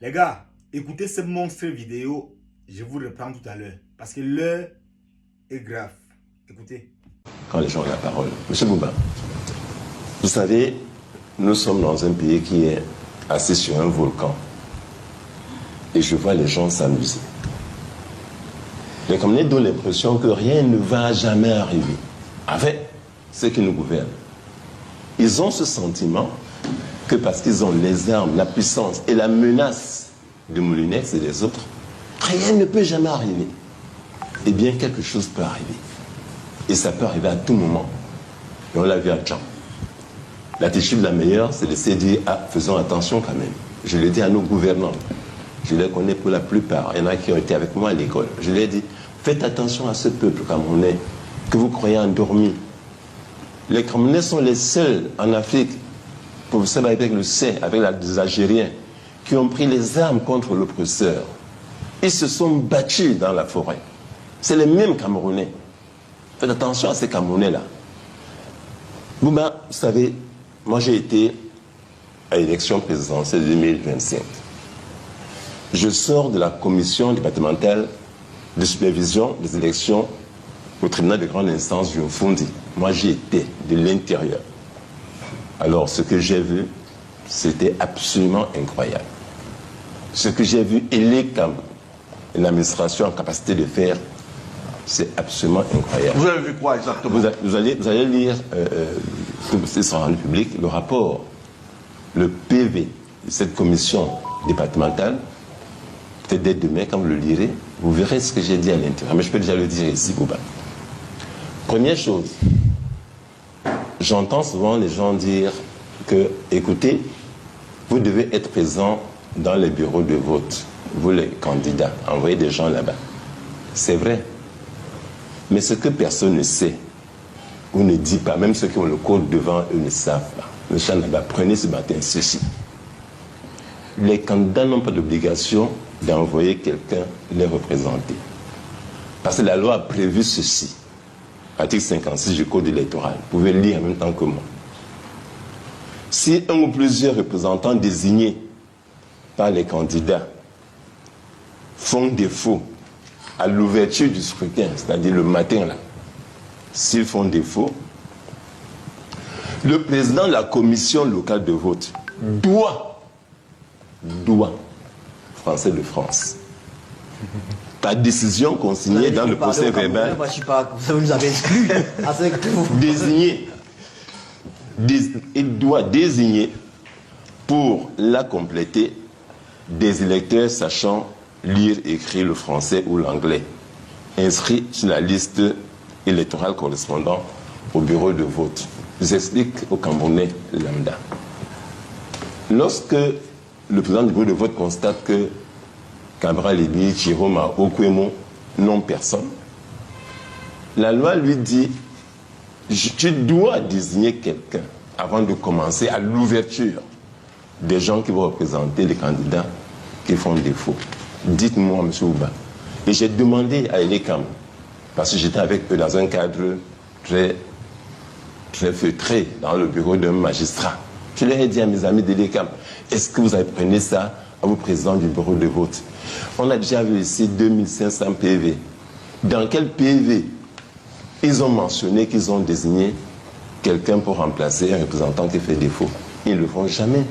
Les gars, écoutez ce monstre vidéo. Je vous reprends tout à l'heure. Parce que l'heure est grave. Écoutez. Quand les gens ont la parole. Monsieur Bouba, vous savez, nous sommes dans un pays qui est assis sur un volcan. Et je vois les gens s'amuser. Les Camerounais donnent l'impression que rien ne va jamais arriver avec ceux qui nous gouvernent. Ils ont ce sentiment que parce qu'ils ont les armes, la puissance et la menace de Moulinex et des autres, rien ne peut jamais arriver. Eh bien, quelque chose peut arriver. Et ça peut arriver à tout moment. Et on l'a vu à Tchad. L'attitude la meilleure, c'est de se dire, ah, faisons attention quand même. Je l'ai dit à nos gouvernants. Je les connais pour la plupart. Il y en a qui ont été avec moi à l'école. Je leur ai dit, faites attention à ce peuple camerounais que vous croyez endormi. Les Camerounais sont les seuls en Afrique, pour vous savez, avec le C, avec les Algériens, qui ont pris les armes contre l'oppresseur. Ils se sont battus dans la forêt. C'est les mêmes Camerounais. Faites attention à ces Camerounais-là. Bouba, vous savez, moi j'ai été à l'élection présidentielle 2025. Je sors de la commission départementale de supervision des élections au tribunal de grande instance du Fundi. Moi j'y étais de l'intérieur. Alors ce que j'ai vu, c'était absolument incroyable. Ce que j'ai vu et l'administration en capacité de faire, c'est absolument incroyable. Vous avez vu quoi exactement? Vous allez lire, c'est sera rendu public, le rapport, le PV de cette commission départementale. Peut-être dès demain, quand vous le lirez, vous verrez ce que j'ai dit à l'intérieur. Mais je peux déjà le dire ici, Bouba. Première chose, j'entends souvent les gens dire que, écoutez, vous devez être présent dans les bureaux de vote, vous les candidats, envoyez des gens là-bas. C'est vrai. Mais ce que personne ne sait, ou ne dit pas, même ceux qui ont le code devant eux ne savent pas. Monsieur Naba, prenez ce matin ceci. Les candidats n'ont pas d'obligation d'envoyer quelqu'un les représenter. Parce que la loi a prévu ceci. Article 56 du code électoral. Vous pouvez le lire en même temps que moi. Si un ou plusieurs représentants désignés par les candidats font défaut à l'ouverture du scrutin, c'est-à-dire le matin là, s'ils font défaut, le président de la commission locale de vote doit, français de France, ta décision consignée dans le procès verbal, Vous nous avez exclus. il doit désigner pour la compléter des électeurs sachant lire et écrire le français ou l'anglais, inscrits sur la liste électorale correspondant au bureau de vote. J'explique aux Camerounais lambda. Lorsque le président du bureau de vote constate que Cabral Libi, Chiroma, Okwemo n'ont personne, la loi lui dit tu dois désigner quelqu'un avant de commencer à l'ouverture des gens qui vont représenter les candidats qui font défaut. Dites-moi, M. Ouba. Et j'ai demandé à Elecam, parce que j'étais avec eux dans un cadre très feutré, dans le bureau d'un magistrat. Je leur ai dit à mes amis d'Elecam, est-ce que vous avez pris ça à vos présidents du bureau de vote? On a déjà vu ici 2500 PV. Dans quel PV ils ont mentionné qu'ils ont désigné quelqu'un pour remplacer un représentant qui fait défaut? Ils ne le font jamais.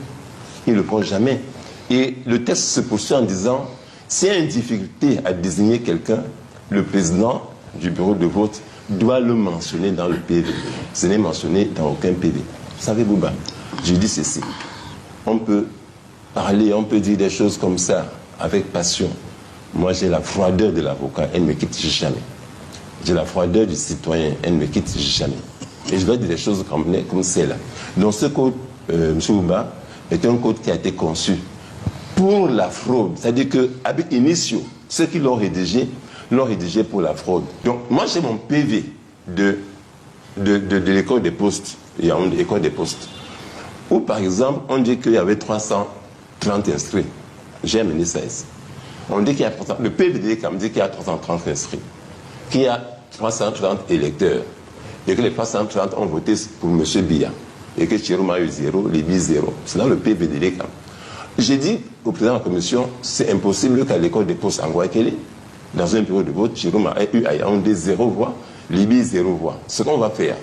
Ils ne le font jamais. Et le texte se poursuit en disant, s'il y a une difficulté à désigner quelqu'un, le président du bureau de vote doit le mentionner dans le PV. Ce n'est mentionné dans aucun PV. Vous savez, Bouba, je dis ceci. On peut parler, on peut dire des choses comme ça, avec passion. Moi, j'ai la froideur de l'avocat, elle ne me quitte jamais. J'ai la froideur du citoyen, elle ne me quitte jamais. Et je dois dire des choses comme celle-là. Donc ce code, M. Bouba, est un code qui a été conçu pour la fraude. C'est-à-dire qu'avec Initio, ceux qui l'ont rédigé pour la fraude. Donc moi j'ai mon PV de l'école des postes, il y a une école des postes, où par exemple on dit qu'il y avait 330 inscrits. J'ai amené ça ici. On dit qu'il y a 300, le PV de l'ECAM dit qu'il y a 330 inscrits, qu'il y a 330 électeurs, et que les 330 ont voté pour M. Biya, et que Chiroma a eu 0, Libi 0. C'est dans le PV de l'ECAM. J'ai dit au président de la commission, c'est impossible qu'à l'école des postes en Guayaquil, dans un bureau de vote, Jérôme a eu à Yaoundé 0 voix, Libye 0 voix. Ce qu'on va faire,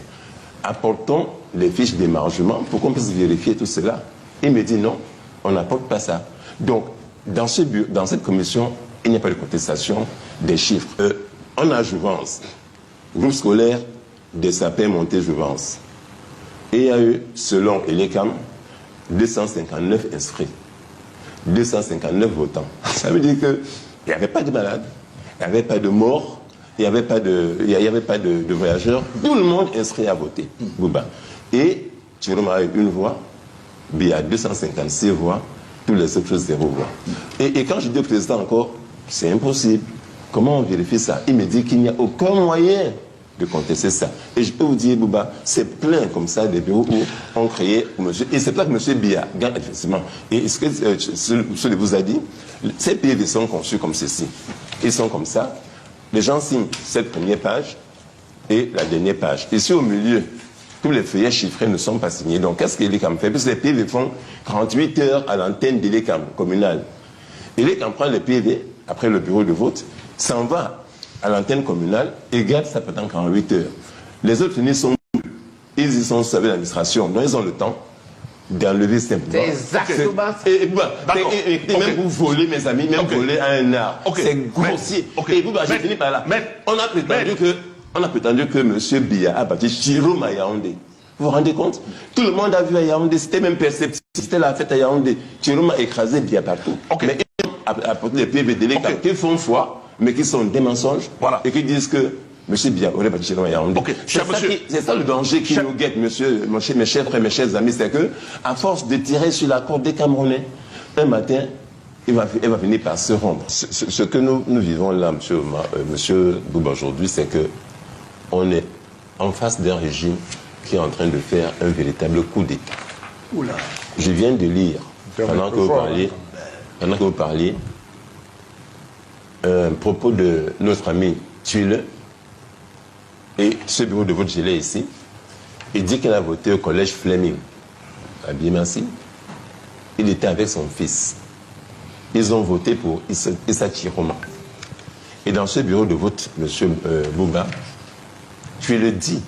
apportons les fiches d'émargement pour qu'on puisse vérifier tout cela. Il me dit non, on n'apporte pas ça. Donc, dans cette commission, il n'y a pas de contestation des chiffres. On a Jouvence, groupe scolaire des sapins montés Jouvence. Et il y a eu, selon Elecam, 259 inscrits, 259 votants. Ça veut dire qu'il n'y avait pas de malades, il n'y avait pas de morts, il n'y avait pas de voyageurs. Tout le monde inscrit à voter. Bouba. Et Jérôme a eu 1 voix, Biya 256 voix, tous les autres 0 voix. Et quand je dis au président encore, c'est impossible. Comment on vérifie ça? Il me dit qu'il n'y a aucun moyen de contester ça. Et je peux vous dire, Bouba, c'est plein comme ça des bureaux où on créait monsieur. Et c'est pas que monsieur Biya gagne effectivement. Et ce que ce vous a dit, ces PV sont conçus comme ceci. Ils sont comme ça. Les gens signent cette première page et la dernière page. Ici au milieu, tous les feuillets chiffrés ne sont pas signés. Donc qu'est-ce qu'Elecam fait? Parce que les PV font 38 heures à l'antenne d'Elecam communale. Elecam prend les PV après le bureau de vote, s'en va à l'antenne communale et garde ça pendant 48 heures. Les autres ils sont y sont avec l'administration, donc ils ont le temps d'enlever simplement. C'est exactement ça. Et même vous voler, mes amis, même voler à un art. C'est grossier. Et vous, j'ai fini par là. On a prétendu que M. Biya a battu Jérôme à Yaoundé. Vous vous rendez compte? Tout le monde a vu à Yaoundé, c'était même perceptible. C'était la fête à Yaoundé. Jérôme a écrasé Biya partout. Mais ils ont apporté des PV délégués qui font foi, mais qui sont des mensonges. Et qui disent que M. Biya aurait battu Jérôme à Yaoundé. C'est ça le danger qui nous guette, mes chers frères, mes chers amis, c'est que, à force de tirer sur la corde des Camerounais, un matin, elle va venir par se rendre. Ce que nous vivons là, monsieur Bouba, aujourd'hui, c'est que on est en face d'un régime qui est en train de faire un véritable coup d'État. Je viens de lire, pendant que vous parliez, un propos de notre ami Tulle, et ce bureau de vote, je l'ai ici, il dit qu'elle a voté au collège Fleming, à Bimassi. Il était avec son fils. Ils ont voté pour Issa Chiroma. Et dans ce bureau de vote, M. Bouba, tu le dis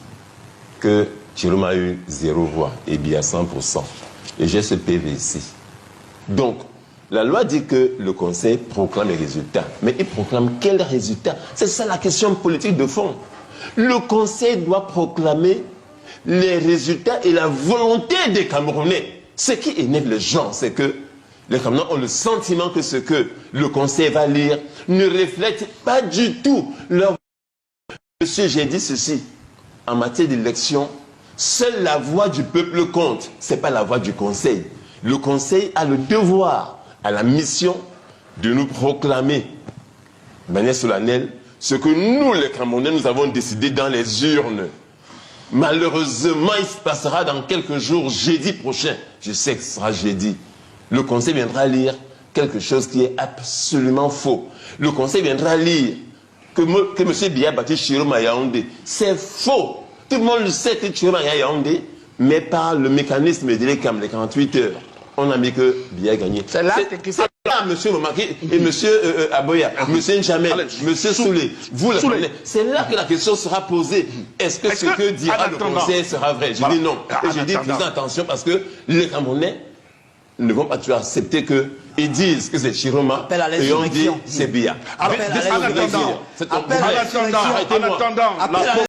que Chiroma a eu 0 voix et Biya 100%. Et j'ai ce PV ici. Donc, la loi dit que le Conseil proclame les résultats. Mais il proclame quels résultats? C'est ça la question politique de fond. Le Conseil doit proclamer les résultats et la volonté des Camerounais. Ce qui énerve les gens, c'est que les Camerounais ont le sentiment que ce que le Conseil va lire ne reflète pas du tout leur... Monsieur, j'ai dit ceci. En matière d'élection, seule la voix du peuple compte. Ce n'est pas la voix du Conseil. Le Conseil a le devoir, a la mission de nous proclamer, de manière solennelle, ce que nous, les Camerounais, nous avons décidé dans les urnes. Malheureusement, il se passera dans quelques jours, jeudi prochain. Je sais que ce sera jeudi. Le Conseil viendra lire quelque chose qui est absolument faux. Le Conseil viendra lire que M. Biya a battu Chiroma à Yaoundé. C'est faux. Tout le monde le sait que Chiroma à Yaoundé, mais par le mécanisme de l'ECAM, les 48 heures, on a mis que Biya a gagné. C'est là M. Momaki et M. Aboya, M. Njamel, M. Soulé, vous le connaissez. C'est là que la question sera posée. Est-ce que ce que dira le Conseil sera vrai? Je dis non. Et je dis faisons attention parce que les Camerounais ne vont pas toujours accepter qu'ils disent que c'est Chiroma et on dit c'est Biya. En attendant,